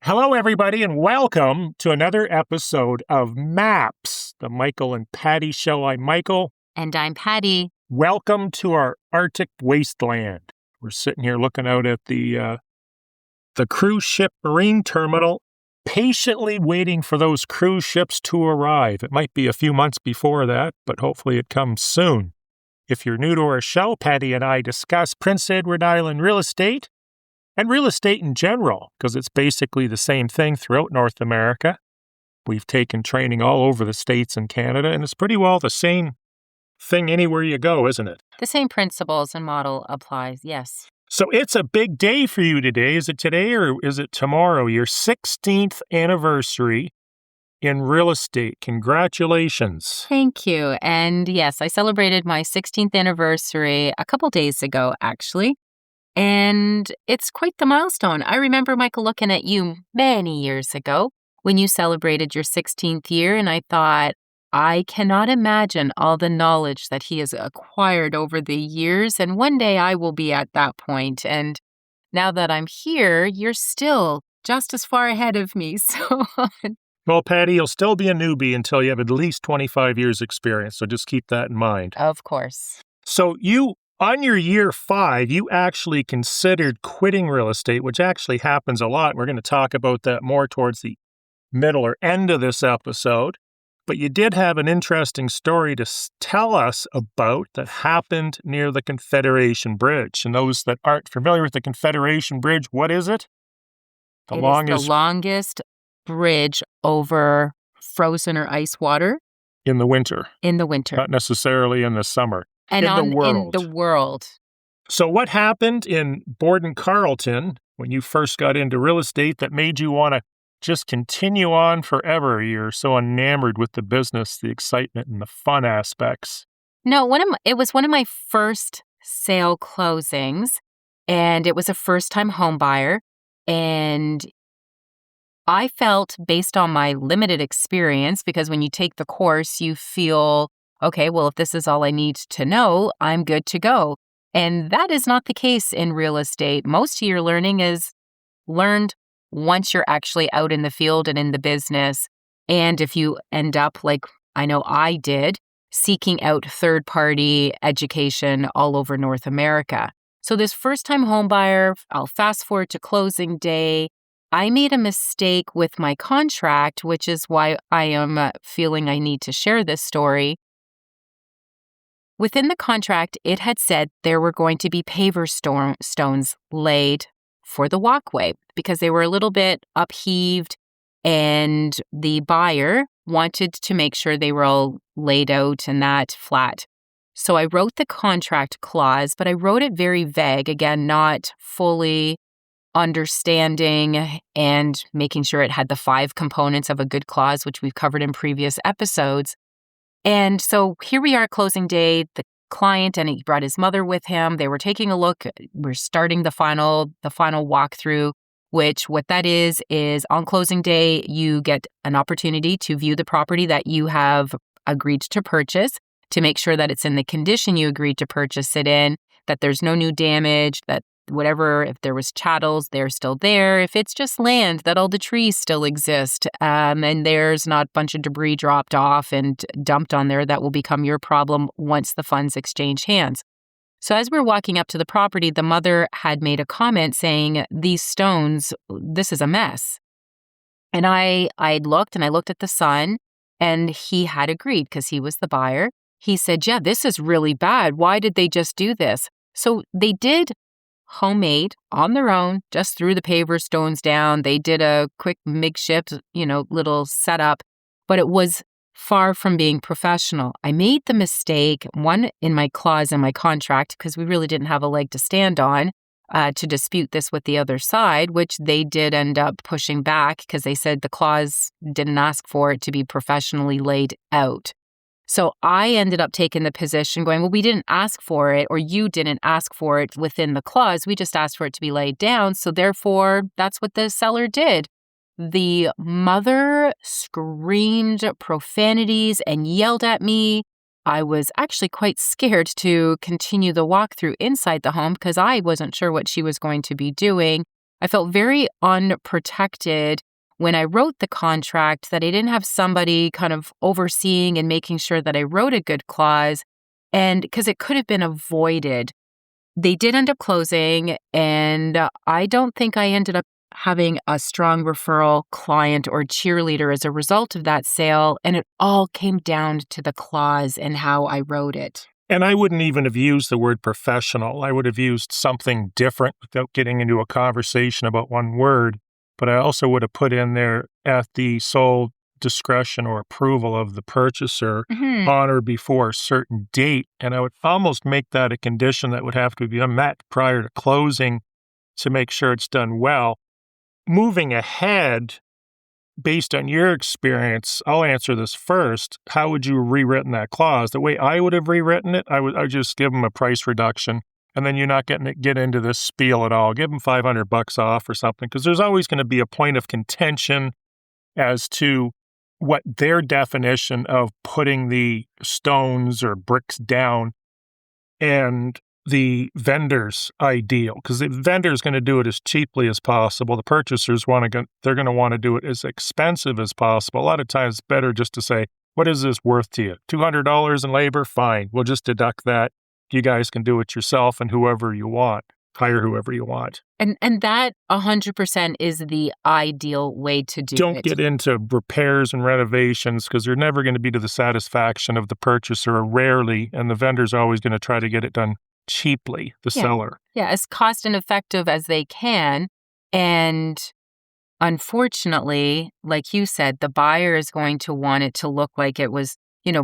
Hello, everybody, and welcome to another episode of MAPS, the Michael and Patty Show. I'm Michael. And I'm Patty. Welcome to our Arctic wasteland. We're sitting here looking out at the cruise ship marine terminal, patiently waiting for those cruise ships to arrive. It might be a few months before that, but hopefully it comes soon. If you're new to our show, Patty and I discuss Prince Edward Island real estate and real estate in general, because it's basically the same thing throughout North America. We've taken training all over the States and Canada, and it's pretty well the same thing anywhere you go, isn't it? The same principles and model applies, yes. So it's a big day for you today. Is it today or is it tomorrow? Your 16th anniversary in real estate. Congratulations. Thank you. And yes, I celebrated my 16th anniversary a couple days ago, actually. And it's quite the milestone. I remember, Michael, looking at you many years ago when you celebrated your 16th year, and I thought, I cannot imagine all the knowledge that he has acquired over the years, and one day I will be at that point. And now that I'm here, you're still just as far ahead of me. So, well, Patty, you'll still be a newbie until you have at least 25 years experience, so just keep that in mind. Of course. So on your year 5, you actually considered quitting real estate, which actually happens a lot. We're going to talk about that more towards the middle or end of this episode. But you did have an interesting story to tell us about that happened near the Confederation Bridge. And those that aren't familiar with the Confederation Bridge, what is it? It is the longest bridge over frozen or ice water. In the winter. In the winter. Not necessarily in the summer. And in the world. So what happened in Borden Carleton when you first got into real estate that made you want to just continue on forever? You're so enamored with the business, the excitement, and the fun aspects. No, it was one of my first sale closings, and it was a first-time home buyer. And I felt, based on my limited experience, because when you take the course, you feel, okay, well, if this is all I need to know, I'm good to go. And that is not the case in real estate. Most of your learning is learned once you're actually out in the field and in the business. And if you end up, like I know I did, seeking out third-party education all over North America. So this first-time home buyer, I'll fast forward to closing day. I made a mistake with my contract, which is why I am feeling I need to share this story. Within the contract, it had said there were going to be paver stones laid for the walkway because they were a little bit upheaved, and the buyer wanted to make sure they were all laid out and that flat. So I wrote the contract clause, but I wrote it very vague, again, not fully understanding and making sure it had the 5 components of a good clause, which we've covered in previous episodes. And so here we are, closing day, the client, and he brought his mother with him. They were taking a look. We're starting the final walkthrough, which what that is on closing day, you get an opportunity to view the property that you have agreed to purchase, to make sure that it's in the condition you agreed to purchase it in, that there's no new damage, that whatever, if there was chattels, they're still there. If it's just land, that all the trees still exist, and there's not a bunch of debris dropped off and dumped on there that will become your problem once the funds exchange hands. So as we're walking up to the property, the mother had made a comment saying, these stones, this is a mess. And I looked at the son, and he had agreed because he was the buyer. He said, yeah, this is really bad. Why did they just do this? So they did homemade on their own, just threw the paver stones down. They did a quick makeshift, little setup, but it was far from being professional. I made the mistake, one, in my clause in my contract, because we really didn't have a leg to stand on, to dispute this with the other side, which they did end up pushing back because they said the clause didn't ask for it to be professionally laid out. So I ended up taking the position going, well, we didn't ask for it, or you didn't ask for it within the clause. We just asked for it to be laid down. So therefore, that's what the seller did. The mother screamed profanities and yelled at me. I was actually quite scared to continue the walkthrough inside the home because I wasn't sure what she was going to be doing. I felt very unprotected when I wrote the contract, that I didn't have somebody kind of overseeing and making sure that I wrote a good clause, and because it could have been avoided. They did end up closing, and I don't think I ended up having a strong referral client or cheerleader as a result of that sale, and it all came down to the clause and how I wrote it. And I wouldn't even have used the word professional. I would have used something different without getting into a conversation about one word. But I also would have put in there at the sole discretion or approval of the purchaser on or before a certain date. And I would almost make that a condition that would have to be met prior to closing to make sure it's done well. Moving ahead, based on your experience, I'll answer this first. How would you have rewritten that clause? The way I would have rewritten it, I would just give them a price reduction, and then you're not get into this spiel at all. Give them $500 off or something, because there's always going to be a point of contention as to what their definition of putting the stones or bricks down and the vendor's ideal, because the vendor is going to do it as cheaply as possible. The purchasers they're going to want to do it as expensive as possible. A lot of times it's better just to say, what is this worth to you? $200 in labor? Fine. We'll just deduct that. You guys can do it yourself and whoever you want. Hire whoever you want. And that 100% is the ideal way to do it. Don't get into repairs and renovations, because they're never going to be to the satisfaction of the purchaser, or rarely, and the vendor's always going to try to get it done cheaply, the seller. Yeah, as cost and effective as they can. And unfortunately, like you said, the buyer is going to want it to look like it was,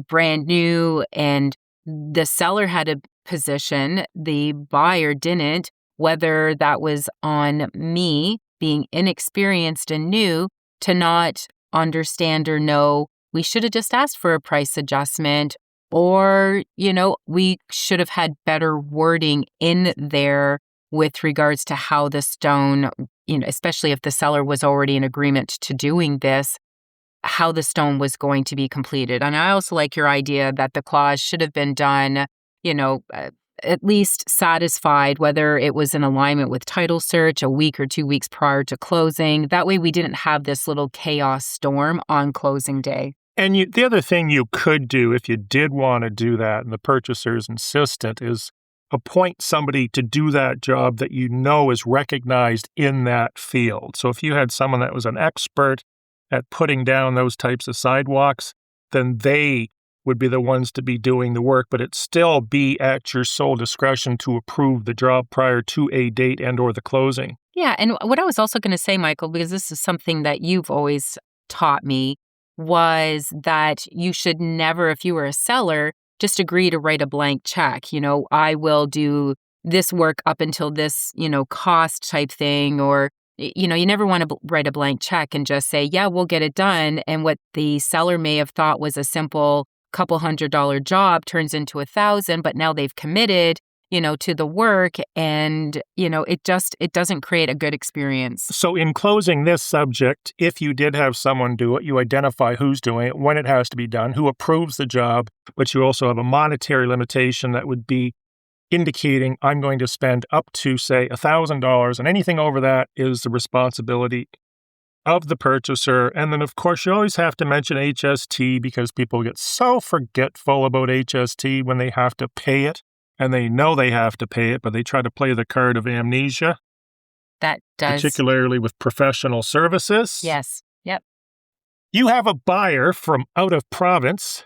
brand new, and the seller had a position, the buyer didn't, whether that was on me being inexperienced and new to not understand or know we should have just asked for a price adjustment, or, we should have had better wording in there with regards to how the stone, especially if the seller was already in agreement to doing this, how the stone was going to be completed. And I also like your idea that the clause should have been done, at least satisfied, whether it was in alignment with title search a week or 2 weeks prior to closing. That way we didn't have this little chaos storm on closing day. And the other thing you could do, if you did want to do that and the purchaser is insistent, is appoint somebody to do that job that is recognized in that field. So if you had someone that was an expert at putting down those types of sidewalks, then they would be the ones to be doing the work, but it still be at your sole discretion to approve the job prior to a date and or the closing. Yeah, and what I was also going to say, Michael, because this is something that you've always taught me, was that you should never, if you were a seller, just agree to write a blank check. I will do this work up until this, cost type thing, or, you never want to write a blank check and just say, yeah, we'll get it done. And what the seller may have thought was a simple couple $100 job turns into $1,000, but now they've committed, to the work, and, it doesn't create a good experience. So in closing this subject, if you did have someone do it, you identify who's doing it, when it has to be done, who approves the job, but you also have a monetary limitation that would be indicating I'm going to spend up to, say, $1,000, and anything over that is the responsibility of the purchaser. And then, of course, you always have to mention HST, because people get so forgetful about HST when they have to pay it. And they know they have to pay it, but they try to play the card of amnesia. That does. Particularly with professional services. Yes. Yep. You have a buyer from out of province,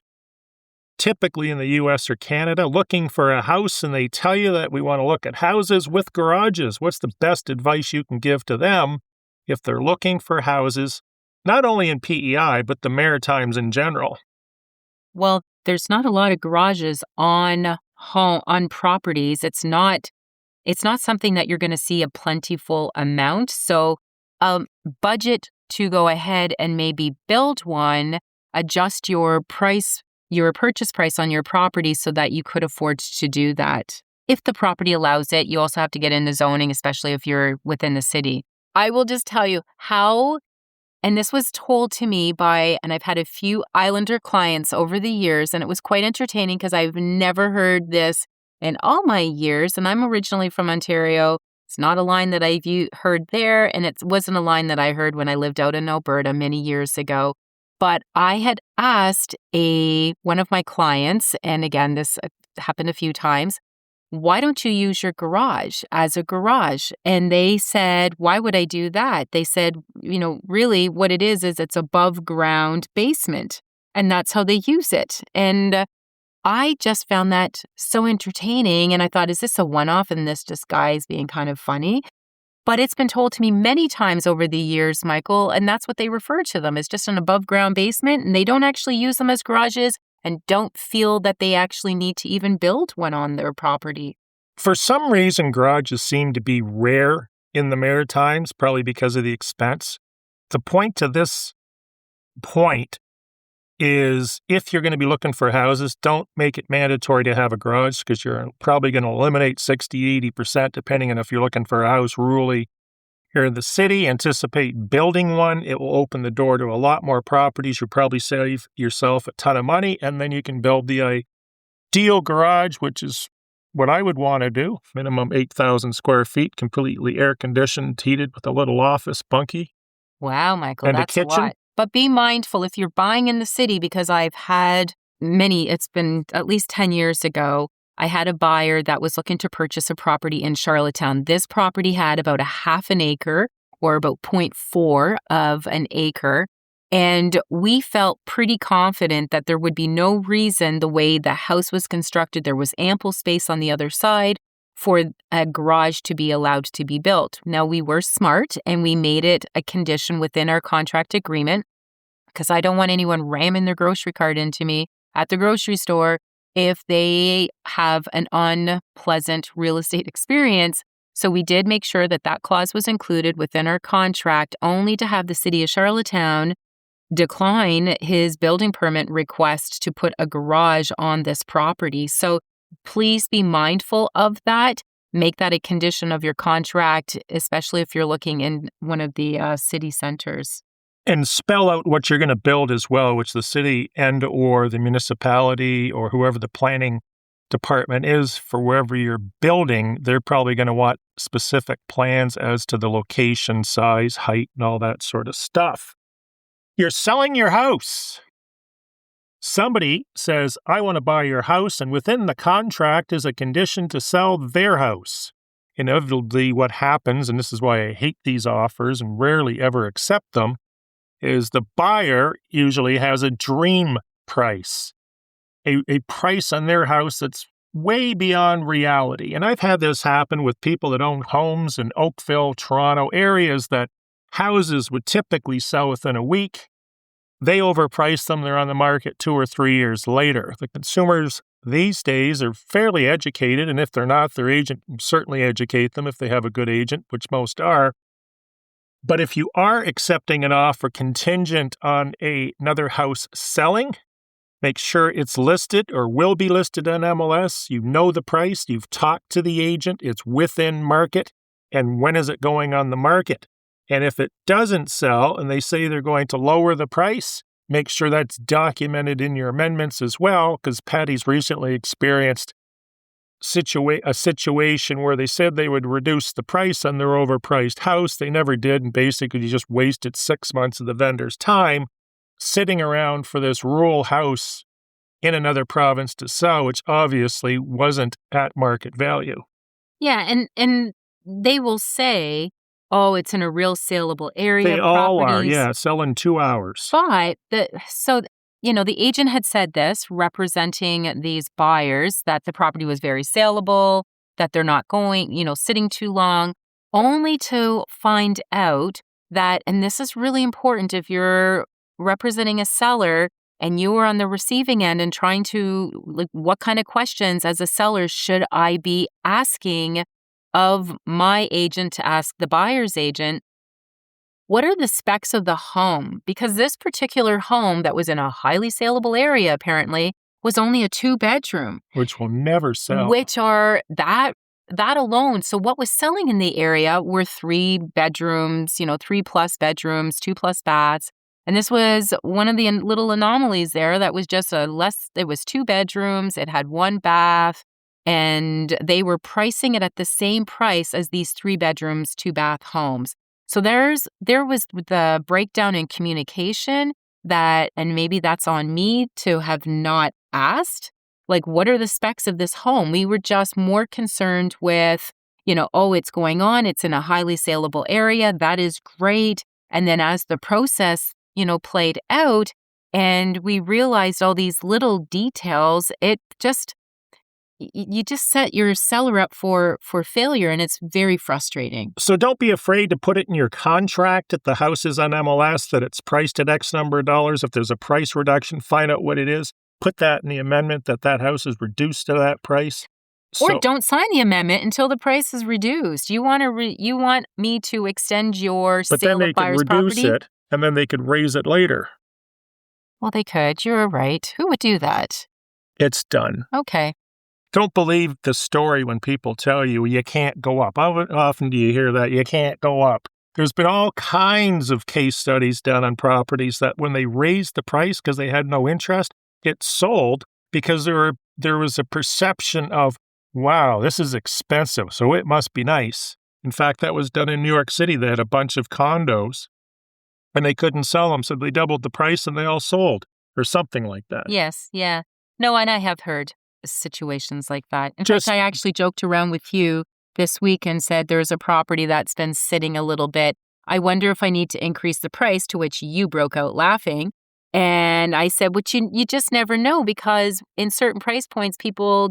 typically in the US or Canada, looking for a house, and they tell you that we want to look at houses with garages. What's the best advice you can give to them if they're looking for houses, not only in PEI, but the Maritimes in general? Well, there's not a lot of garages on properties. It's not something that you're going to see a plentiful amount. So budget to go ahead and maybe build one, adjust your purchase price on your property so that you could afford to do that. If the property allows it, you also have to get into zoning, especially if you're within the city. I will just tell you how, and this was told to me and I've had a few Islander clients over the years, and it was quite entertaining because I've never heard this in all my years, and I'm originally from Ontario. It's not a line that I've heard there, and it wasn't a line that I heard when I lived out in Alberta many years ago. But I had asked one of my clients, and again, this happened a few times, why don't you use your garage as a garage? And they said, why would I do that? They said, really what it is it's above ground basement, and that's how they use it. And I just found that so entertaining, and I thought, is this a one-off and this just guy's being kind of funny? But it's been told to me many times over the years, Michael, and that's what they refer to them as, just an above-ground basement, and they don't actually use them as garages and don't feel that they actually need to even build one on their property. For some reason, garages seem to be rare in the Maritimes, probably because of the expense. The point to this point is if you're going to be looking for houses, don't make it mandatory to have a garage because you're probably going to eliminate 60, 80%, depending on if you're looking for a house rurally here in the city. Anticipate building one. It will open the door to a lot more properties. You'll probably save yourself a ton of money, and then you can build the ideal garage, which is what I would want to do. Minimum 8,000 square feet, completely air-conditioned, heated with a little office bunkie. Wow, Michael, and that's a kitchen. A lot. But be mindful if you're buying in the city, because I've had it's been at least 10 years ago, I had a buyer that was looking to purchase a property in Charlottetown. This property had about a half an acre, or about 0.4 of an acre. And we felt pretty confident that there would be no reason, the way the house was constructed, there was ample space on the other side for a garage to be allowed to be built. Now, we were smart and we made it a condition within our contract agreement, because I don't want anyone ramming their grocery cart into me at the grocery store if they have an unpleasant real estate experience. So we did make sure that that clause was included within our contract, only to have the city of Charlottetown decline his building permit request to put a garage on this property. So please be mindful of that. Make that a condition of your contract, especially if you're looking in one of the city centers. And spell out what you're going to build as well, which the city and or the municipality or whoever the planning department is for wherever you're building, they're probably going to want specific plans as to the location, size, height, and all that sort of stuff. You're selling your house. Somebody says, I want to buy your house, and within the contract is a condition to sell their house. Inevitably, what happens, and this is why I hate these offers and rarely ever accept them, is the buyer usually has a dream price, a price on their house that's way beyond reality. And I've had this happen with people that own homes in Oakville, Toronto, areas that houses would typically sell within a week. They overprice them. They're on the market 2 or 3 years later. The consumers these days are fairly educated, and if they're not, their agent will certainly educate them if they have a good agent, which most are. But if you are accepting an offer contingent on another house selling, make sure it's listed or will be listed on MLS. You know the price. You've talked to the agent. It's within market. And when is it going on the market? And if it doesn't sell and they say they're going to lower the price, make sure that's documented in your amendments as well, because Patty's recently experienced a situation where they said they would reduce the price on their overpriced house. They never did, and basically just wasted 6 months of the vendor's time sitting around for this rural house in another province to sell, which obviously wasn't at market value. Yeah, and they will say, oh, it's in a real saleable area. They all are, yeah, sell in 2 hours. But the agent had said this, representing these buyers, that the property was very saleable, that they're not going, sitting too long, only to find out that, and this is really important if you're representing a seller and you are on the receiving end and trying to, what kind of questions as a seller should I be asking of my agent to ask the buyer's agent? What are the specs of the home? Because this particular home that was in a highly saleable area, apparently, was only a 2-bedroom. Which will never sell. Which are that alone. So what was selling in the area were 3 bedrooms, 3+ bedrooms, 2+ baths. And this was one of the little anomalies there that was just it was 2 bedrooms. It had 1 bath. and they were pricing it at the same price as these 3 bedrooms, 2 bath homes. So there was the breakdown in communication that, and maybe that's on me to have not asked, like, what are the specs of this home? We were just more concerned with, oh, it's going on. It's in a highly saleable area. That is great. And then as the process, played out and we realized all these little details, it just, you just set your seller up for failure, and it's very frustrating. So don't be afraid to put it in your contract if the house is on MLS that it's priced at X number of dollars. If there's a price reduction, find out what it is. Put that in the amendment that house is reduced to that price. Or don't sign the amendment until the price is reduced. You want me to extend your but sale then they of buyer's could reduce property? it, and then they could raise it later. Well, they could. You're right. Who would do that? It's done. Okay. Don't believe the story when people tell you can't go up. How often do you hear that? You can't go up. There's been all kinds of case studies done on properties that when they raised the price because they had no interest, it sold because there was a perception of, wow, this is expensive, so it must be nice. In fact, that was done in New York City. They had a bunch of condos, and they couldn't sell them, so they doubled the price and they all sold, or something like that. Yes, yeah. No, and I have heard situations like that. In fact, I actually joked around with you this week and said there's a property that's been sitting a little bit. I wonder if I need to increase the price, to which you broke out laughing. And I said, which you just never know, because in certain price points, people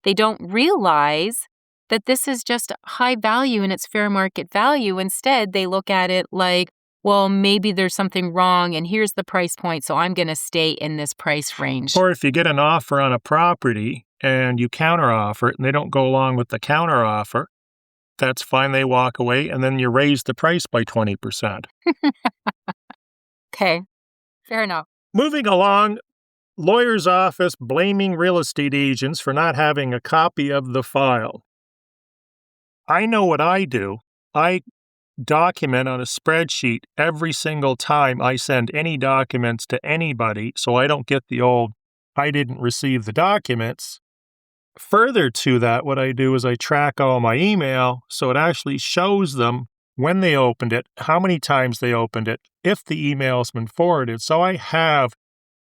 they don't realize that this is just high value and it's fair market value. Instead, they look at it like, well, maybe there's something wrong and here's the price point, so I'm going to stay in this price range. Or if you get an offer on a property and you counteroffer it and they don't go along with the counteroffer, that's fine. They walk away and then you raise the price by 20%. Okay, fair enough. Moving along, lawyer's office blaming real estate agents for not having a copy of the file. I know what I do. I document on a spreadsheet every single time I send any documents to anybody, so I don't get the old, I didn't receive the documents. Further to that, what I do is I track all my email, so it actually shows them when they opened it, how many times they opened it, if the email's been forwarded. So I have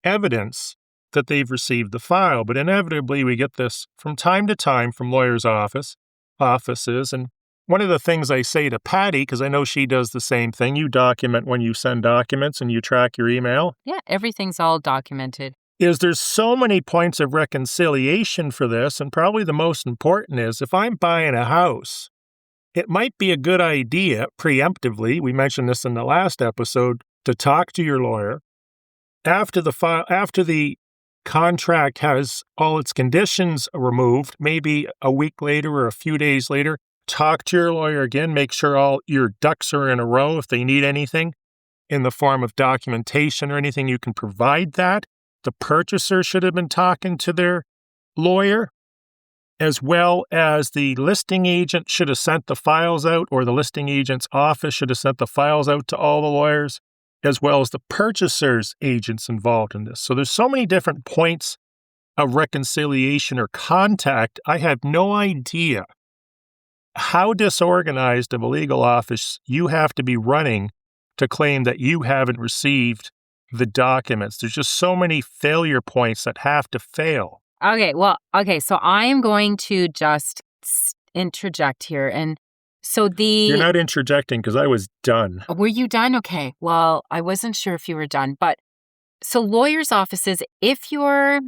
evidence that they've received the file. But inevitably, we get this from time to time from lawyers' offices. And one of the things I say to Patty, because I know she does the same thing, you document when you send documents and you track your email. Yeah, everything's all documented. Is there's so many points of reconciliation for this, and probably the most important is if I'm buying a house, it might be a good idea preemptively, we mentioned this in the last episode, to talk to your lawyer after the contract has all its conditions removed, maybe a week later or a few days later. Talk to your lawyer again, make sure all your ducks are in a row. If they need anything in the form of documentation or anything, you can provide that. The purchaser should have been talking to their lawyer, as well as the listing agent should have sent the files out, or the listing agent's office should have sent the files out to all the lawyers, as well as the purchaser's agents involved in this. So there's so many different points of reconciliation or contact. I have no idea how disorganized of a legal office you have to be running to claim that you haven't received the documents. There's just so many failure points that have to fail. Okay, so I am going to just interject here. And so You're not interjecting because I was done. Were you done? Okay, well, I wasn't sure if you were done. But so lawyers' offices, if you're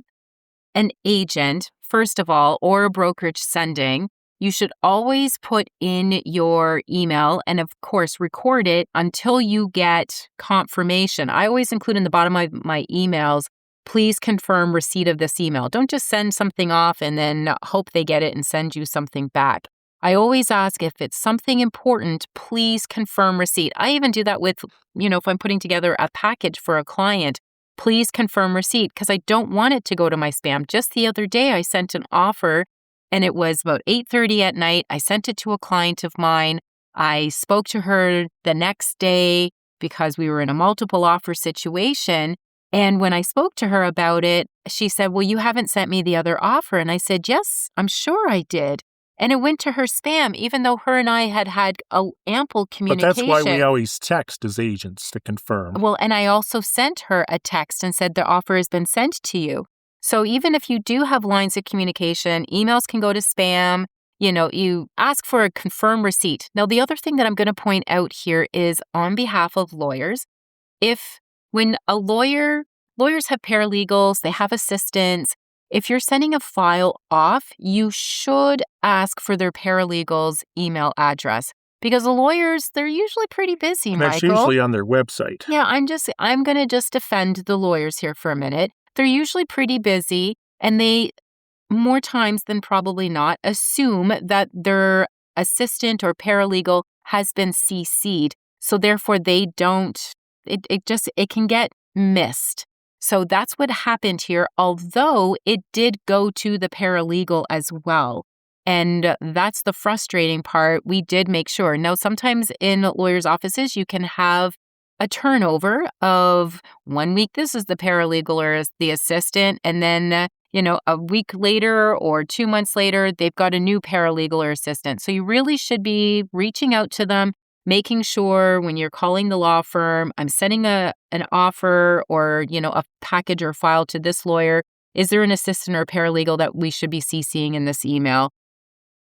an agent, first of all, or a brokerage sending, you should always put in your email and, of course, record it until you get confirmation. I always include in the bottom of my emails, please confirm receipt of this email. Don't just send something off and then hope they get it and send you something back. I always ask if it's something important, please confirm receipt. I even do that with, if I'm putting together a package for a client, please confirm receipt, because I don't want it to go to my spam. Just the other day, I sent an offer and it was about 8:30 at night. I sent it to a client of mine. I spoke to her the next day because we were in a multiple offer situation. And when I spoke to her about it, she said, well, you haven't sent me the other offer. And I said, yes, I'm sure I did. And it went to her spam, even though her and I had ample But communication. that's why we always text as agents to confirm. Well, and I also sent her a text and said the offer has been sent to you. So even if you do have lines of communication, emails can go to spam. You ask for a confirm receipt. Now, the other thing that I'm going to point out here is on behalf of lawyers, when lawyers have paralegals, they have assistants. If you're sending a file off, you should ask for their paralegal's email address because the lawyers, they're usually pretty busy, And Michael. that's usually on their website. Yeah, I'm going to just defend the lawyers here for a minute. They're usually pretty busy, and they, more times than probably not, assume that their assistant or paralegal has been CC'd. So therefore they don't, it can get missed. So that's what happened here, although it did go to the paralegal as well. And that's the frustrating part. We did make sure. Now, sometimes in lawyers' offices, you can have a turnover of 1 week, this is the paralegal or the assistant, and then, a week later or 2 months later, they've got a new paralegal or assistant. So you really should be reaching out to them, making sure when you're calling the law firm, I'm sending an offer or, a package or file to this lawyer. Is there an assistant or paralegal that we should be CCing in this email?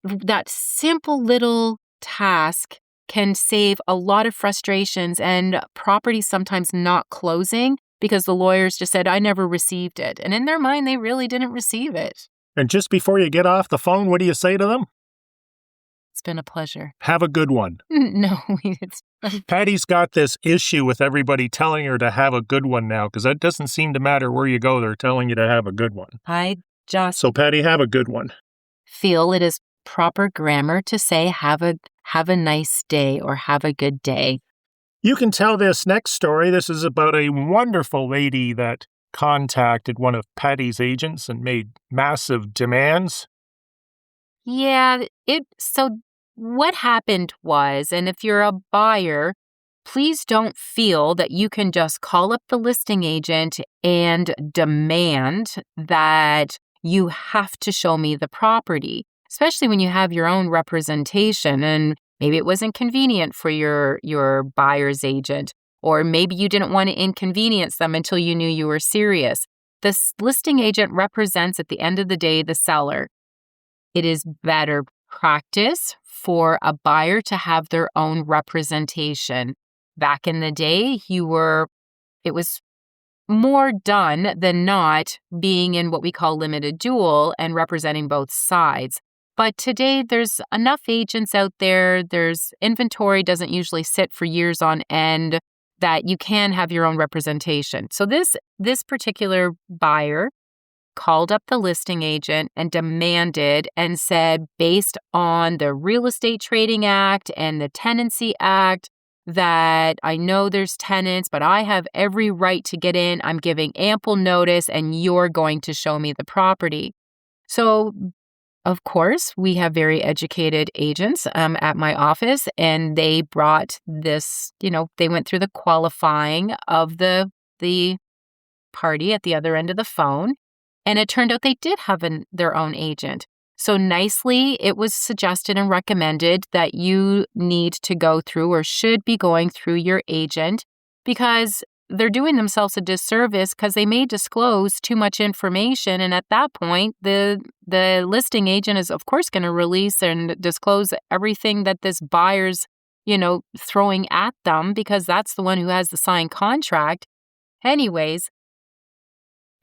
That simple little task can save a lot of frustrations and properties sometimes not closing because the lawyers just said, I never received it. And in their mind, they really didn't receive it. And just before you get off the phone, what do you say to them? It's been a pleasure. Have a good one. No, Patty's got this issue with everybody telling her to have a good one now because that doesn't seem to matter where you go. They're telling you to have a good one. So Patty, have a good one. Feel it is proper grammar to say have a nice day or have a good day. You can tell this next story. This is about a wonderful lady that contacted one of Patty's agents and made massive demands. Yeah, so what happened was, and if you're a buyer, please don't feel that you can just call up the listing agent and demand that you have to show me the property, especially when you have your own representation and maybe it wasn't convenient for your buyer's agent, or maybe you didn't want to inconvenience them until you knew you were serious. This listing agent represents at the end of the day the seller. It is better practice for a buyer to have their own representation. Back in the day, it was more done than not being in what we call limited dual and representing both sides. But today, there's enough agents out there. There's inventory doesn't usually sit for years on end that you can have your own representation. So this particular buyer called up the listing agent and demanded and said, based on the Real Estate Trading Act and the Tenancy Act, that I know there's tenants, but I have every right to get in. I'm giving ample notice and you're going to show me the property. So, of course, we have very educated agents at my office, and they brought this, they went through the qualifying of the party at the other end of the phone. And it turned out they did have their own agent. So nicely, it was suggested and recommended that you need to go through or should be going through your agent because they're doing themselves a disservice because they may disclose too much information. And at that point, the listing agent is, of course, going to release and disclose everything that this buyer's, throwing at them because that's the one who has the signed contract. Anyways,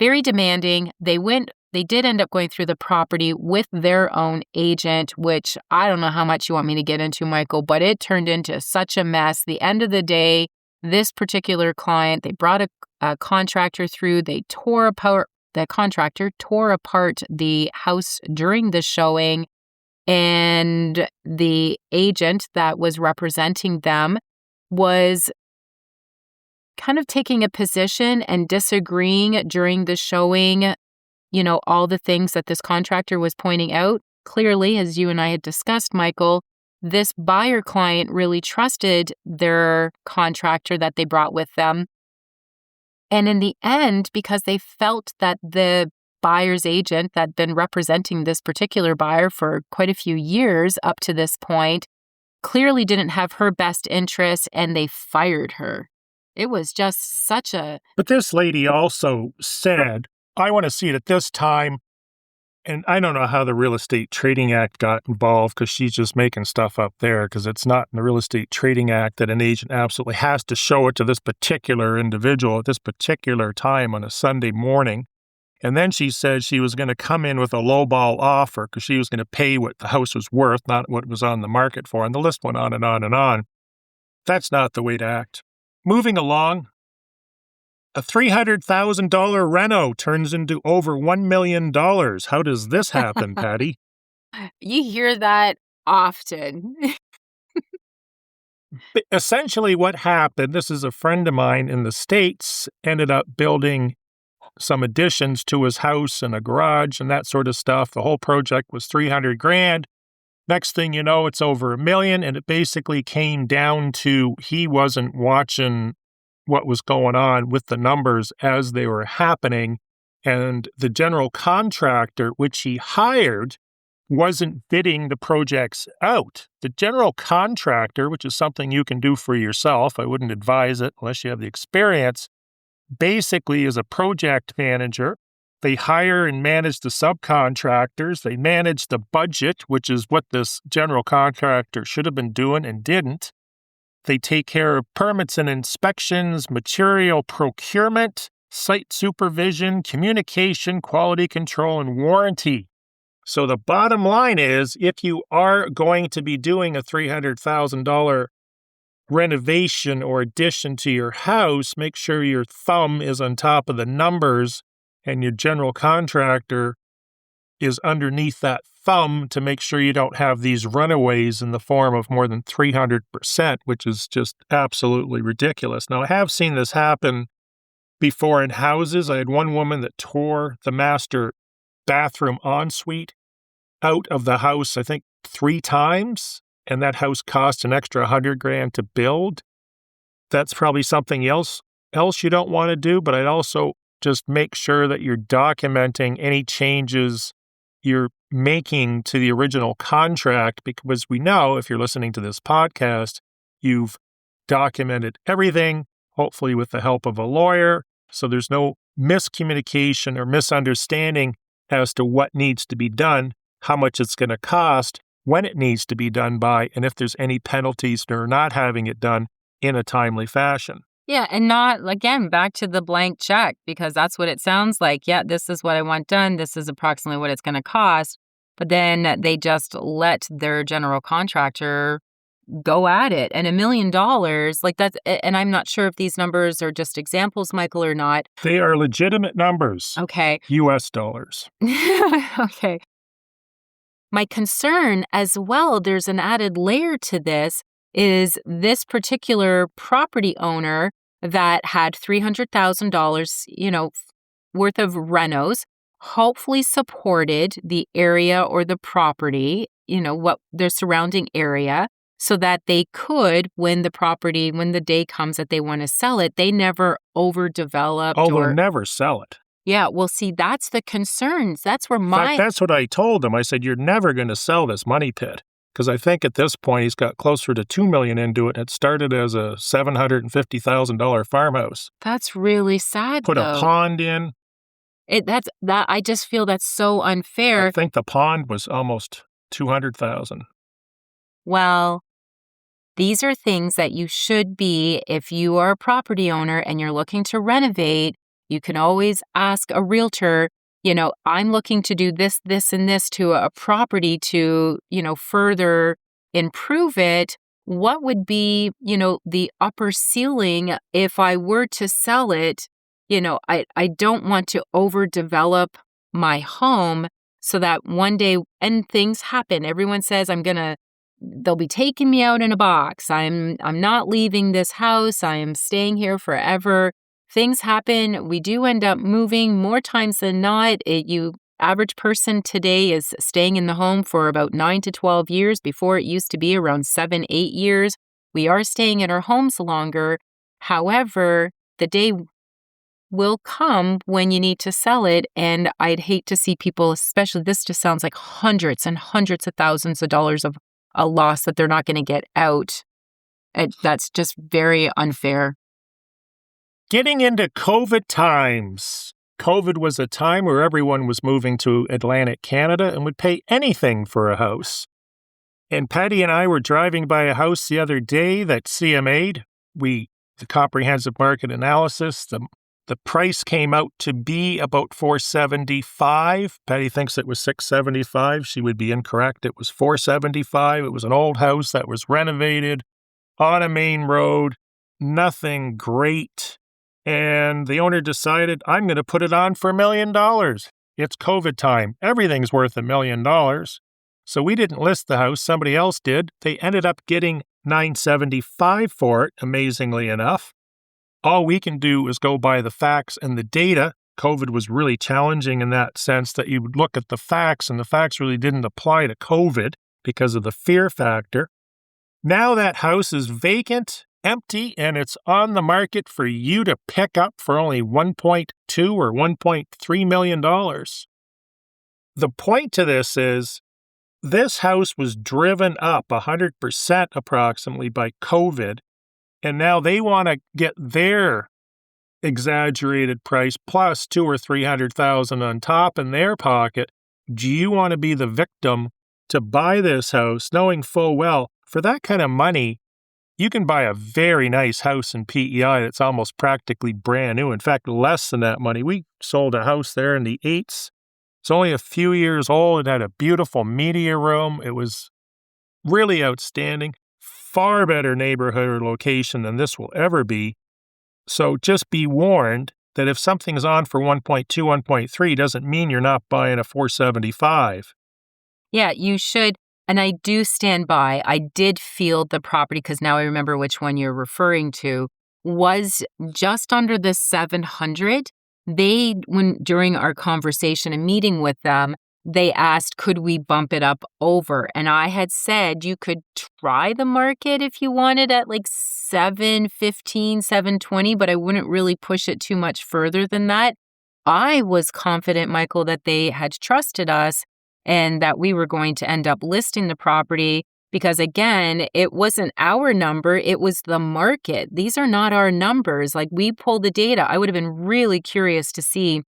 very demanding. They did end up going through the property with their own agent, which I don't know how much you want me to get into, Michael, but it turned into such a mess. The end of the day, this particular client, they brought a contractor through. The contractor tore apart the house during the showing, and the agent that was representing them was kind of taking a position and disagreeing during the showing, all the things that this contractor was pointing out. Clearly, as you and I had discussed, Michael, this buyer client really trusted their contractor that they brought with them. And in the end, because they felt that the buyer's agent that had been representing this particular buyer for quite a few years up to this point clearly didn't have her best interest, and they fired her. It was just such a... But this lady also said, I want to see it at this time. And I don't know how the Real Estate Trading Act got involved, because she's just making stuff up there, because it's not in the Real Estate Trading Act that an agent absolutely has to show it to this particular individual at this particular time on a Sunday morning. And then she said she was going to come in with a lowball offer because she was going to pay what the house was worth, not what it was on the market for. And the list went on and on and on. That's not the way to act. Moving along, a $300,000 reno turns into over $1 million. How does this happen, Patty? You hear that often. Essentially what happened, this is a friend of mine in the States, ended up building some additions to his house and a garage and that sort of stuff. The whole project was $300,000. Next thing you know, it's over $1 million, and it basically came down to he wasn't watching what was going on with the numbers as they were happening, and the general contractor, which he hired, wasn't bidding the projects out. The general contractor, which is something you can do for yourself, I wouldn't advise it unless you have the experience, basically is a project manager. They hire and manage the subcontractors. They manage the budget, which is what this general contractor should have been doing and didn't. They take care of permits and inspections, material procurement, site supervision, communication, quality control, and warranty. So the bottom line is, if you are going to be doing a $300,000 renovation or addition to your house, make sure your thumb is on top of the numbers and your general contractor is underneath that thumb to make sure you don't have these runaways in the form of more than 300%, which is just absolutely ridiculous. Now, I have seen this happen before in houses. I had one woman that tore the master bathroom ensuite out of the house, I think 3 times, and that house cost an extra $100,000 to build. That's probably something else you don't want to do, but I'd also just make sure that you're documenting any changes you're making to the original contract, because we know if you're listening to this podcast, you've documented everything, hopefully with the help of a lawyer, so there's no miscommunication or misunderstanding as to what needs to be done, how much it's going to cost, when it needs to be done by, and if there's any penalties for not having it done in a timely fashion. Yeah, and not, again, back to the blank check, because that's what it sounds like. Yeah, this is what I want done. This is approximately what it's going to cost. But then they just let their general contractor go at it. And $1 million, like that's, and I'm not sure if these numbers are just examples, Michael, or not. They are legitimate numbers. Okay. US dollars. Okay. My concern as well, there's an added layer to this, is this particular property owner that had $300,000, worth of renos, hopefully supported the area or the property, what their surrounding area, so that they could, when the day comes that they want to sell it, they never overdeveloped. They'll never sell it. Yeah, well, see, that's the concerns. That's where In fact, that's what I told him. I said, you're never going to sell this money pit. Because I think at this point he's got closer to $2 million into it. It started as a $750,000 farmhouse. That's really sad. Put a pond in. I just feel that's so unfair. I think the pond was almost $200,000. Well, these are things that you should be, if you are a property owner and you're looking to renovate, you can always ask a realtor, I'm looking to do this, this, and this to a property to, further improve it. What would be, the upper ceiling if I were to sell it? I don't want to overdevelop my home so that one day, and things happen, everyone says they'll be taking me out in a box. I'm not leaving this house. I am staying here forever. Things happen. We do end up moving more times than not. Average person today is staying in the home for about 9 to 12 years. Before, it used to be around 7, 8 years. We are staying in our homes longer. However, the day will come when you need to sell it. And I'd hate to see people, especially this just sounds like hundreds and hundreds of thousands of dollars of a loss that they're not going to get out. That's just very unfair. Getting into COVID times. COVID was a time where everyone was moving to Atlantic Canada and would pay anything for a house. And Patty and I were driving by a house the other day that CMA'd. The comprehensive market analysis, the price came out to be about $475. Patty thinks it was $675. She would be incorrect. It was $475. It was an old house that was renovated on a main road. Nothing great. And the owner decided, I'm going to put it on for $1 million. It's COVID time. Everything's worth $1 million. So we didn't list the house. Somebody else did. They ended up getting $975 for it, amazingly enough. All we can do is go by the facts and the data. COVID was really challenging in that sense that you would look at the facts, and the facts really didn't apply to COVID because of the fear factor. Now that house is vacant, empty, and it's on the market for you to pick up for only $1.2 or $1.3 million. The point to this is, this house was driven up 100% approximately by COVID, and now they want to get their exaggerated price plus $200,000 or $300,000 on top in their pocket. Do you want to be the victim to buy this house, knowing full well for that kind of money, you can buy a very nice house in PEI that's almost practically brand new. In fact, less than that money. We sold a house there in the 8s. It's only a few years old. It had a beautiful media room. It was really outstanding. Far better neighborhood or location than this will ever be. So just be warned that if something's on for 1.2, 1.3 doesn't mean you're not buying a 475. Yeah, you should. And I do stand by. I did feel the property, because now I remember which one you're referring to, was just under the 700. During our conversation and meeting with them, they asked, could we bump it up over? And I had said you could try the market if you wanted at like 715, 720, but I wouldn't really push it too much further than that. I was confident, Michael, that they had trusted us and that we were going to end up listing the property because, again, it wasn't our number, it was the market. These are not our numbers. Like, we pulled the data. I would have been really curious to see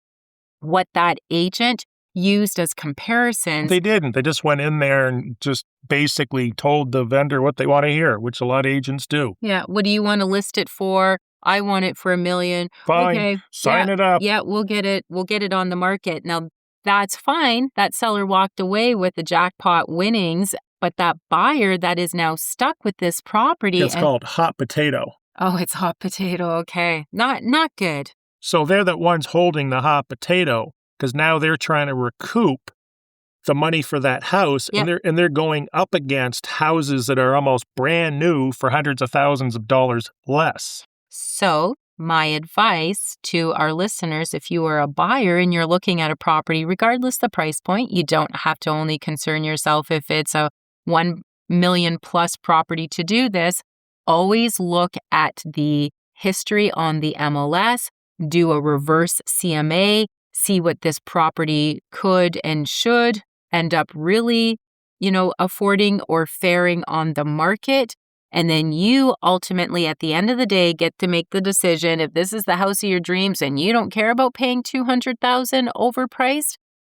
what that agent used as comparisons. They didn't. They just went in there and just basically told the vendor what they want to hear, which a lot of agents do. Yeah. What do you want to list it for? I want it for $1 million. Fine. Okay. Sign it up. Yeah, we'll get it. We'll get it on the market. Now, that's fine. That seller walked away with the jackpot winnings, but that buyer that is now stuck with this property. It's called hot potato. Oh, it's hot potato. Okay. Not good. So they're the ones holding the hot potato because now they're trying to recoup the money for that house. Yep. And they're going up against houses that are almost brand new for hundreds of thousands of dollars less. So my advice to our listeners, if you are a buyer and you're looking at a property, regardless the price point, you don't have to only concern yourself if it's a 1 million plus property to do this. Always look at the history on the MLS, do a reverse CMA, see what this property could and should end up really, affording or faring on the market. And then you ultimately, at the end of the day, get to make the decision. If this is the house of your dreams and you don't care about paying $200,000 overpriced,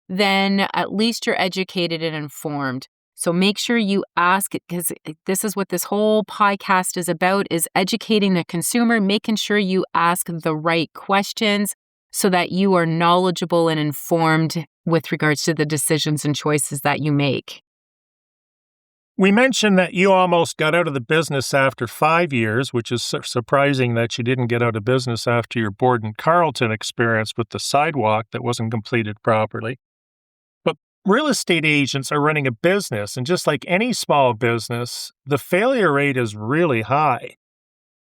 then at least you're educated and informed. So make sure you ask, because this is what this whole podcast is about, is educating the consumer, making sure you ask the right questions so that you are knowledgeable and informed with regards to the decisions and choices that you make. We mentioned that you almost got out of the business after 5 years, which is surprising that you didn't get out of business after your Borden-Carleton experience with the sidewalk that wasn't completed properly. But real estate agents are running a business, and just like any small business, the failure rate is really high.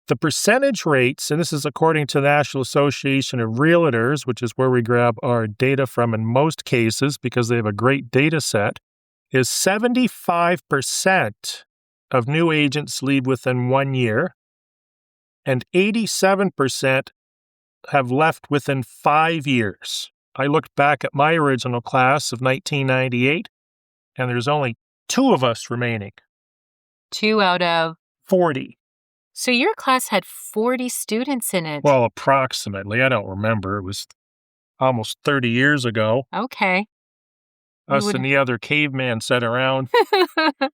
The percentage rates, and this is according to the National Association of Realtors, which is where we grab our data from in most cases because they have a great data set, is 75% of new agents leave within 1 year, and 87% have left within 5 years. I looked back at my original class of 1998, and there's only 2 of us remaining. 2 out of 40. So your class had 40 students in it. Well, approximately. I don't remember. It was almost 30 years ago. Okay. Us and the other caveman sat around With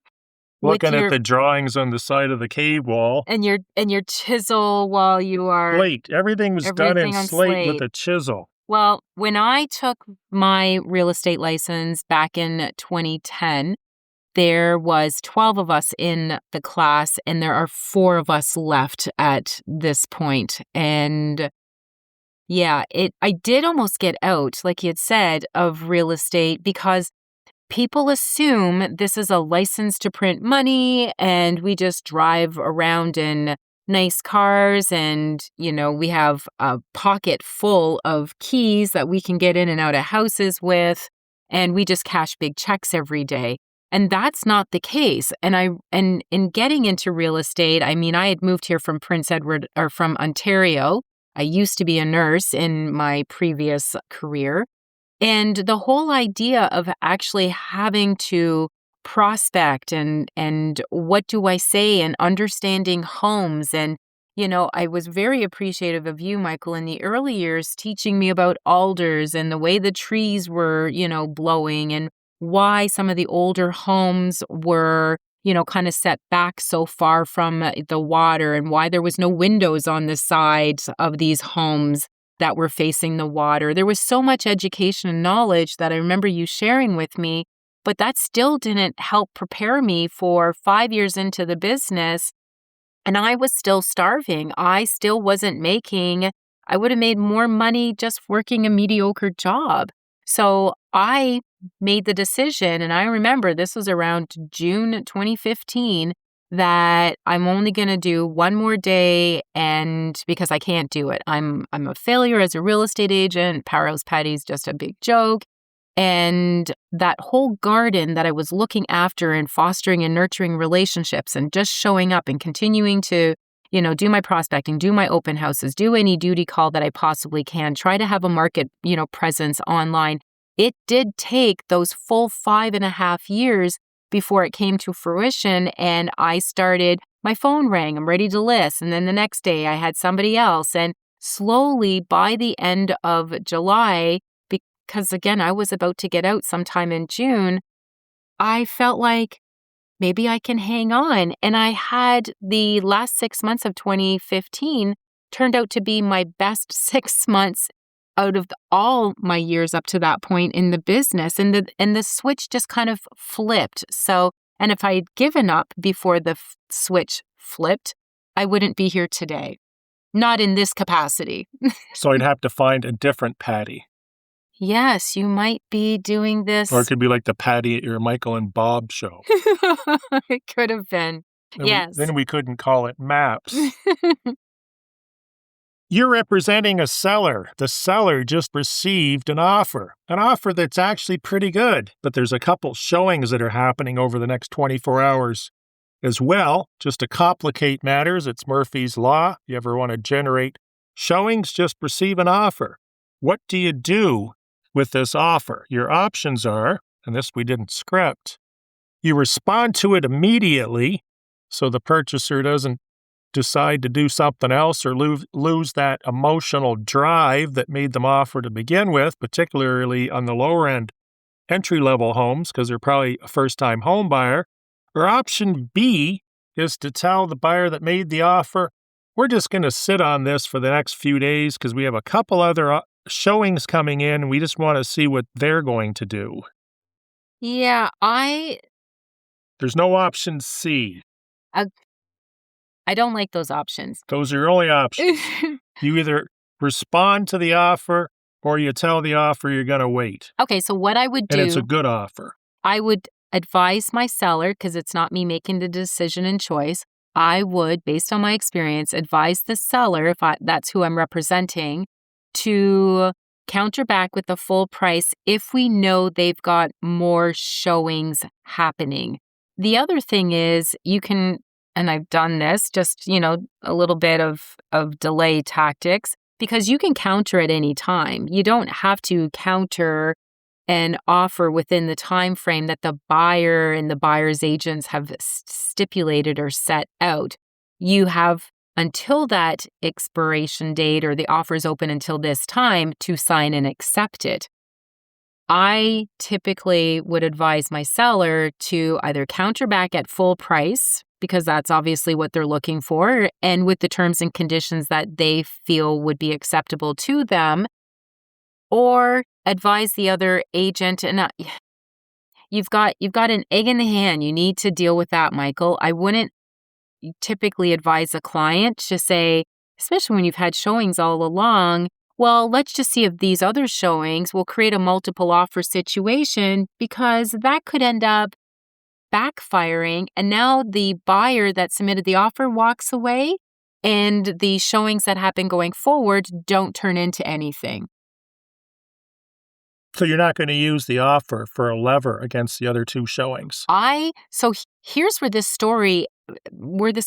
looking your- at the drawings on the side of the cave wall. and your chisel while you are Slate. Everything was done in everything on slate with slate. a chisel. Well, when I took my real estate license back in 2010, there was 12 of us in the class, and there are 4 of us left at this point. And yeah, I did almost get out, like you had said, of real estate because people assume this is a license to print money and we just drive around in nice cars and, we have a pocket full of keys that we can get in and out of houses with, and we just cash big checks every day. And that's not the case. And in getting into real estate, I mean, I had moved here from Prince Edward or from Ontario. I used to be a nurse in my previous career. And the whole idea of actually having to prospect and what do I say and understanding homes. And, I was very appreciative of you, Michael, in the early years teaching me about alders and the way the trees were, blowing and why some of the older homes were, kind of set back so far from the water and why there was no windows on the sides of these homes that were facing the water. There was so much education and knowledge that I remember you sharing with me, but that still didn't help prepare me for 5 years into the business. And I was still starving. I still wasn't making, I would have made more money just working a mediocre job. So I made the decision, and I remember this was around June 2015, that I'm only going to do one more day, and because I can't do it. I'm a failure as a real estate agent. Powerhouse Patty's just a big joke. And that whole garden that I was looking after and fostering and nurturing relationships and just showing up and continuing to, do my prospecting, do my open houses, do any duty call that I possibly can, try to have a market, presence online. It did take those full 5.5 years before it came to fruition. And I started, my phone rang, I'm ready to list. And then the next day I had somebody else. And slowly by the end of July, because again, I was about to get out sometime in June, I felt like maybe I can hang on. And I had the last 6 months of 2015 turned out to be my best 6 months out of all my years up to that point in the business. And the switch just kind of flipped. So, and if I had given up before the switch flipped, I wouldn't be here today. Not in this capacity. So I'd have to find a different Patty. Yes, you might be doing this. Or it could be like the Patty at your Michael and Bob show. It could have been. And yes. Then we couldn't call it Maps. You're representing a seller. The seller just received an offer that's actually pretty good. But there's a couple showings that are happening over the next 24 hours as well. Just to complicate matters, it's Murphy's Law. You ever want to generate showings, just receive an offer. What do you do with this offer? Your options are, and this we didn't script, you respond to it immediately so the purchaser doesn't decide to do something else or lose that emotional drive that made them offer to begin with, particularly on the lower end entry-level homes because they're probably a first-time home buyer. Or option B is to tell the buyer that made the offer, we're just going to sit on this for the next few days because we have a couple other showings coming in and we just want to see what they're going to do. Yeah, There's no option C. I don't like those options. Those are your only options. You either respond to the offer or you tell the offer you're going to wait. Okay, so what I would do... And it's a good offer. I would advise my seller, because it's not me making the decision and choice, I would, based on my experience, advise the seller, if that's who I'm representing, to counter back with the full price if we know they've got more showings happening. The other thing is you can... and I've done this, just, a little bit of delay tactics. because you can counter at any time. You don't have to counter an offer within the time frame that the buyer and the buyer's agents have stipulated or set out. You have until that expiration date, or the offer is open until this time, to sign and accept it. I typically would advise my seller to either counter back at full price, because that's obviously what they're looking for, and with the terms and conditions that they feel would be acceptable to them, or advise the other agent. And you've got an egg in the hand. You need to deal with that, Michael. I wouldn't typically advise a client to say, especially when you've had showings all along, well, let's just see if these other showings will create a multiple offer situation, because that could end up backfiring. And now the buyer that submitted the offer walks away, and the showings that happen going forward don't turn into anything. So you're not going to use the offer for a lever against the other two showings. Here's where this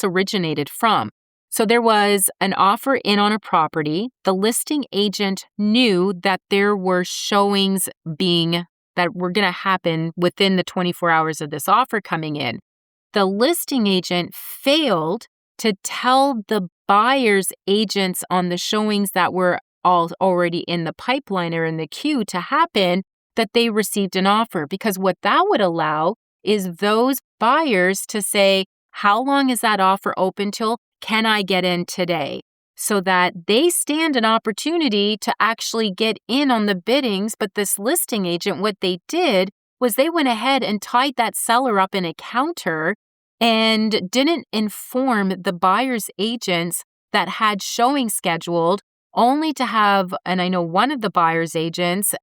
originated from. So there was an offer in on a property. The listing agent knew that there were showings that were going to happen within the 24 hours of this offer coming in. The listing agent failed to tell the buyer's agents on the showings that were all already in the pipeline or in the queue to happen that they received an offer, because what that would allow is those buyers to say, how long is that offer open till? Can I get in today? So that they stand an opportunity to actually get in on the biddings. But this listing agent, what they did was they went ahead and tied that seller up in a counter and didn't inform the buyer's agents that had showing scheduled, only to have, and I know one of the buyer's agents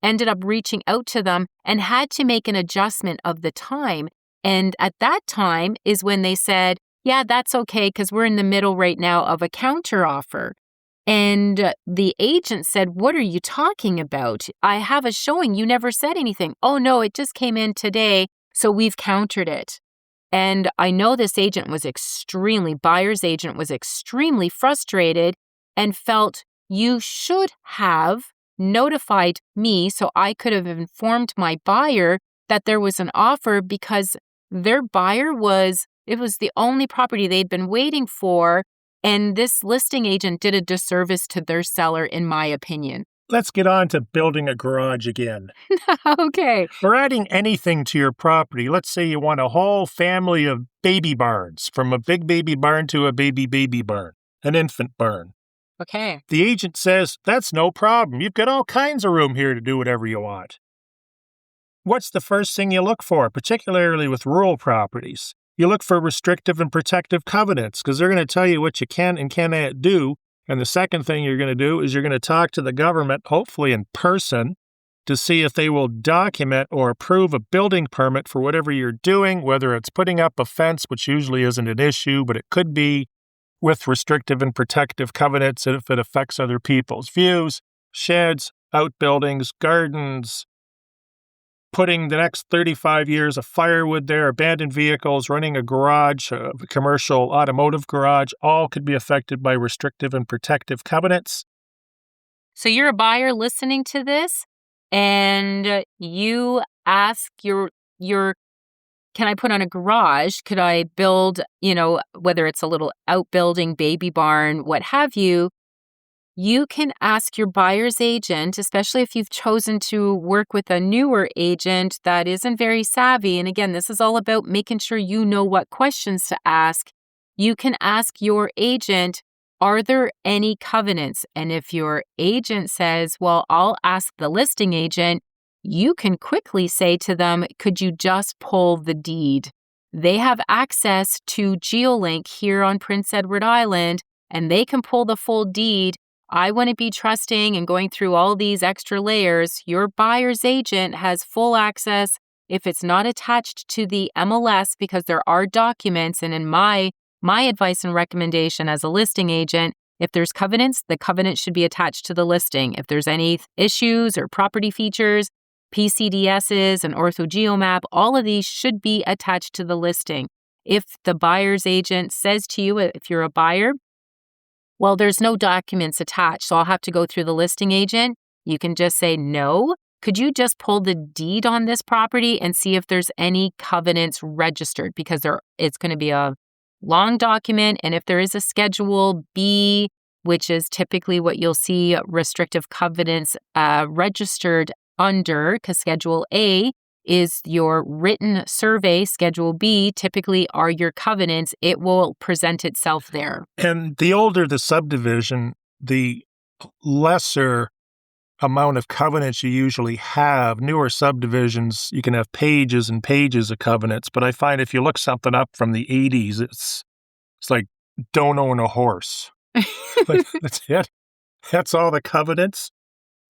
ended up reaching out to them and had to make an adjustment of the time. And at that time is when they said, yeah, that's okay, because we're in the middle right now of a counter offer. And the agent said, what are you talking about? I have a showing. You never said anything. Oh, no, it just came in today, so we've countered it. And I know this buyer's agent was extremely frustrated and felt, you should have notified me so I could have informed my buyer that there was an offer, because their buyer it was the only property they'd been waiting for, and this listing agent did a disservice to their seller, in my opinion. Let's get on to building a garage again. Okay. Or adding anything to your property. Let's say you want a whole family of baby barns, from a big baby barn to a baby barn, an infant barn. Okay. The agent says, that's no problem. You've got all kinds of room here to do whatever you want. What's the first thing you look for, particularly with rural properties? You look for restrictive and protective covenants, because they're going to tell you what you can and cannot do. And the second thing you're going to do is you're going to talk to the government, hopefully in person, to see if they will document or approve a building permit for whatever you're doing, whether it's putting up a fence, which usually isn't an issue, but it could be, with restrictive and protective covenants if it affects other people's views, sheds, outbuildings, gardens, putting the next 35 years of firewood there, abandoned vehicles, running a garage, a commercial automotive garage, all could be affected by restrictive and protective covenants. So you're a buyer listening to this, and you ask your can I put on a garage? Could I build, whether it's a little outbuilding, baby barn, what have you? You can ask your buyer's agent, especially if you've chosen to work with a newer agent that isn't very savvy. And again, this is all about making sure you know what questions to ask. You can ask your agent, are there any covenants? And if your agent says, well, I'll ask the listing agent, you can quickly say to them, could you just pull the deed? They have access to GeoLink here on Prince Edward Island, and they can pull the full deed. I wouldn't be trusting and going through all these extra layers. Your buyer's agent has full access if it's not attached to the MLS, because there are documents. And in my advice and recommendation as a listing agent, if there's covenants, the covenant should be attached to the listing. If there's any issues or property features, PCDSs and OrthoGeoMap, all of these should be attached to the listing. If the buyer's agent says to you, if you're a buyer, Well, there's no documents attached, so I'll have to go through the listing agent. You can just say, no, could you just pull the deed on this property and see if there's any covenants registered? Because it's going to be a long document. And if there is a Schedule B, which is typically what you'll see restrictive covenants registered under, because Schedule A is your written survey. Schedule B typically are your covenants. It will present itself there. And the older the subdivision, the lesser amount of covenants you usually have. Newer subdivisions, you can have pages and pages of covenants. But I find if you look something up from the 80s, it's like, don't own a horse. That's it. That's all the covenants.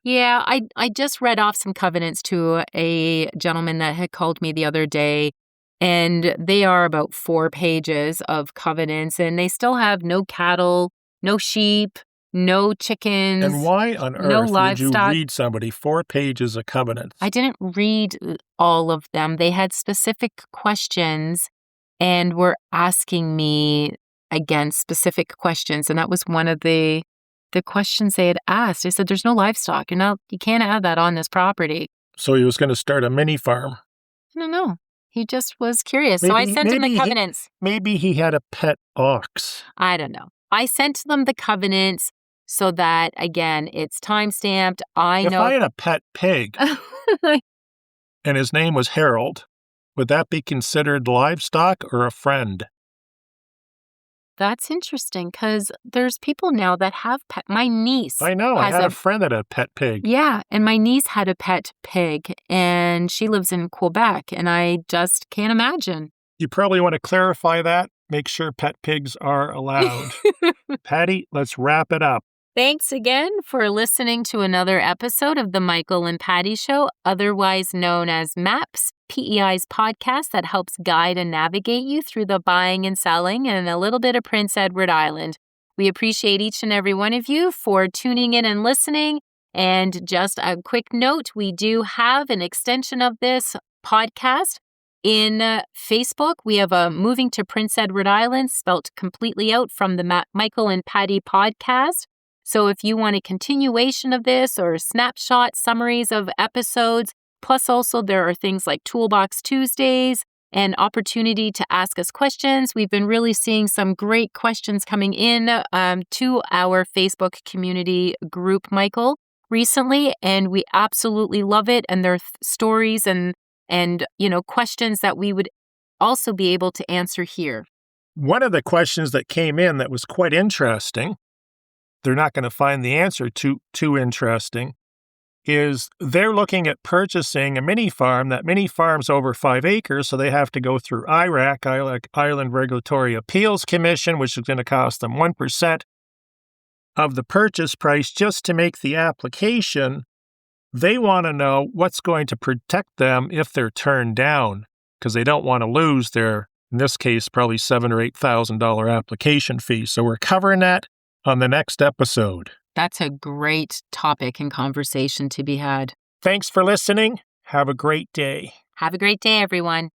Yeah, I just read off some covenants to a gentleman that had called me the other day, and they are about 4 pages of covenants, and they still have no cattle, no sheep, no chickens. And why on no earth would livestock. you read somebody 4 pages of covenants? I didn't read all of them. They had specific questions and were asking me, again, specific questions, and that was one of the questions they had asked. They said, there's no livestock. You can't add that on this property. So he was going to start a mini farm. I don't know. He just was curious. So I sent him the covenants. Maybe he had a pet ox. I don't know. I sent them the covenants so that, again, it's time-stamped. If I had a pet pig and his name was Harold, would that be considered livestock or a friend? That's interesting because there's people now that have pet. My niece. I know. I had a friend that had a pet pig. Yeah. And my niece had a pet pig and she lives in Quebec and I just can't imagine. You probably want to clarify that. Make sure pet pigs are allowed. Patty, let's wrap it up. Thanks again for listening to another episode of the Michael and Patty Show, otherwise known as MAPS, PEI's podcast that helps guide and navigate you through the buying and selling and a little bit of Prince Edward Island. We appreciate each and every one of you for tuning in and listening. And just a quick note, we do have an extension of this podcast in Facebook. We have a Moving to Prince Edward Island spelt completely out from the Michael and Patty podcast. So if you want a continuation of this or snapshot summaries of episodes, plus also there are things like Toolbox Tuesdays and opportunity to ask us questions. We've been really seeing some great questions coming in to our Facebook community group, Michael, recently, and we absolutely love it. And there are stories and questions that we would also be able to answer here. One of the questions that came in that was quite interesting, they're not going to find the answer too interesting, is they're looking at purchasing a mini farm. That mini farm's over 5 acres, so they have to go through IRAC, Island Regulatory Appeals Commission, which is going to cost them 1% of the purchase price just to make the application. They want to know what's going to protect them if they're turned down, because they don't want to lose their, in this case, probably $7,000 or $8,000 application fee. So we're covering that on the next episode. That's a great topic and conversation to be had. Thanks for listening. Have a great day. Have a great day, everyone.